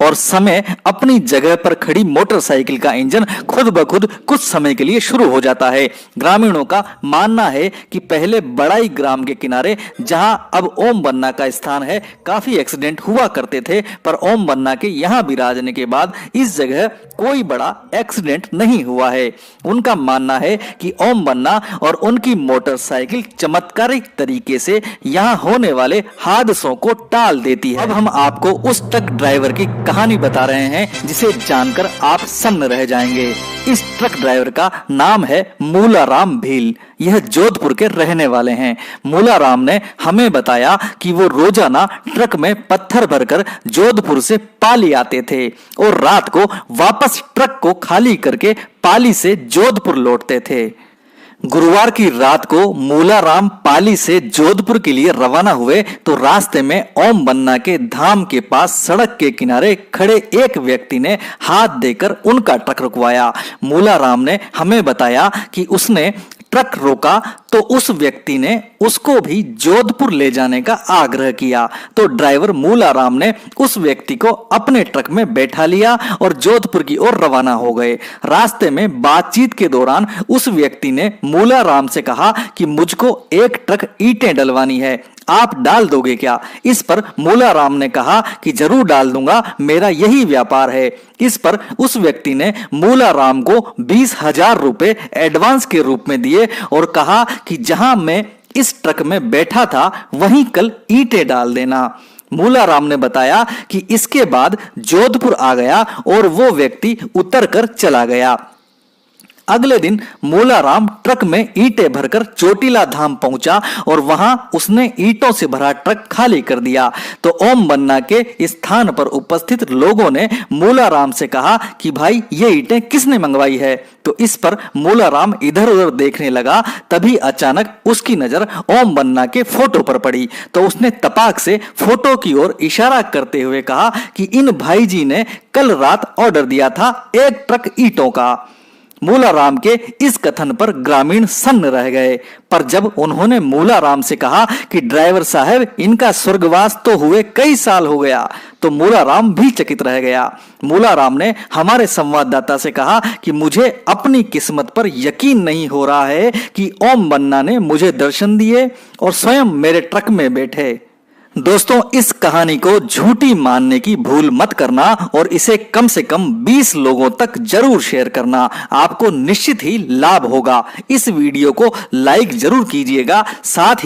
और समय अपनी जगह पर खड़ी मोटरसाइकिल का इंजन खुद ब खुद कुछ समय के लिए शुरू हो जाता है। ग्रामीणों का मानना है कि पहले बड़ाई ग्राम के किनारे जहां अब ओम बन्ना का स्थान है काफी एक्सीडेंट हुआ करते थे, पर ओम बन्ना के यहां विराजने के बाद इस जगह कोई बड़ा एक्सीडेंट नहीं हुआ है। उनका मानना है कि ओम बन्ना और उनकी मोटरसाइकिल चमत्कारिक तरीके से यहां होने वाले हादसों को टाल देती है। अब हम आपको उस ट्रक ड्राइवर की कहानी बता रहे हैं जिसे जानकर आप सन्न रह जाएंगे। इस ट्रक ड्राइवर का नाम है मूलाराम भील। यह जोधपुर के रहने वाले हैं। मूलाराम ने हमें बताया कि वो रोजाना ट्रक में पत्थर भरकर जोधपुर से पाली आते थे और रात को वापस ट्रक को खाली करके पाली से जोधपुर लौटते थे। गुरुवार की रात को मूलाराम पाली से जोधपुर के लिए रवाना हुए तो रास्ते में ओम बन्ना के धाम के पास सड़क के किनारे खड़े एक व्यक्ति ने हाथ देकर उनका ट्रक रुकवाया। मूलाराम ने हमें बताया कि उसने ट्रक रोका तो उस व्यक्ति ने उसको भी जोधपुर ले जाने का आग्रह किया, तो ड्राइवर मूलाराम ने उस व्यक्ति को अपने ट्रक में बैठा लिया और जोधपुर की ओर रवाना हो गए। रास्ते में बातचीत के दौरान उस व्यक्ति ने मूलाराम से कहा कि मुझको एक ट्रक ईंटें डलवानी है, आप डाल दोगे क्या? इस पर मूलाराम ने कहा कि जरूर डाल दूंगा, मेरा यही व्यापार है। इस पर उस व्यक्ति ने मूलाराम को 20,000 रुपए एडवांस के रूप में दिए और कहा कि जहां मैं इस ट्रक में बैठा था वहीं कल ईंटें डाल देना। मूलाराम ने बताया कि इसके बाद जोधपुर आ गया और वो व्यक्ति उतर कर चला गया। अगले दिन मूलाराम ट्रक में ईंटें भरकर चोटीला धाम पहुंचा और वहां उसने ईंटों से भरा ट्रक खाली कर दिया। तो ओम बन्ना के स्थान पर उपस्थित लोगों ने मूलाराम से कहा कि भाई ये ईंटें किसने मंगवाई है? तो इस पर मूलाराम इधर उधर देखने लगा। तभी अचानक उसकी नजर ओम बन्ना के फोटो पर पड़ी तो उसने तपाक से फोटो की ओर इशारा करते हुए कहा कि इन भाईजी ने कल रात ऑर्डर दिया था एक ट्रक ईंटों का। मूलाराम के इस कथन पर ग्रामीण सन्न रह गए, पर जब उन्होंने मूलाराम से कहा कि ड्राइवर साहब इनका स्वर्गवास तो हुए कई साल हो गया, तो मूलाराम भी चकित रह गया। मूलाराम ने हमारे संवाददाता से कहा कि मुझे अपनी किस्मत पर यकीन नहीं हो रहा है कि ओम बन्ना ने मुझे दर्शन दिए और स्वयं मेरे ट्रक में बैठे। दोस्तों, इस कहानी को झूठी मानने की भूल मत करना और इसे कम से कम 20 लोगों तक जरूर शेयर करना, आपको निश्चित ही लाभ होगा। इस वीडियो को लाइक जरूर कीजिएगा, साथ ही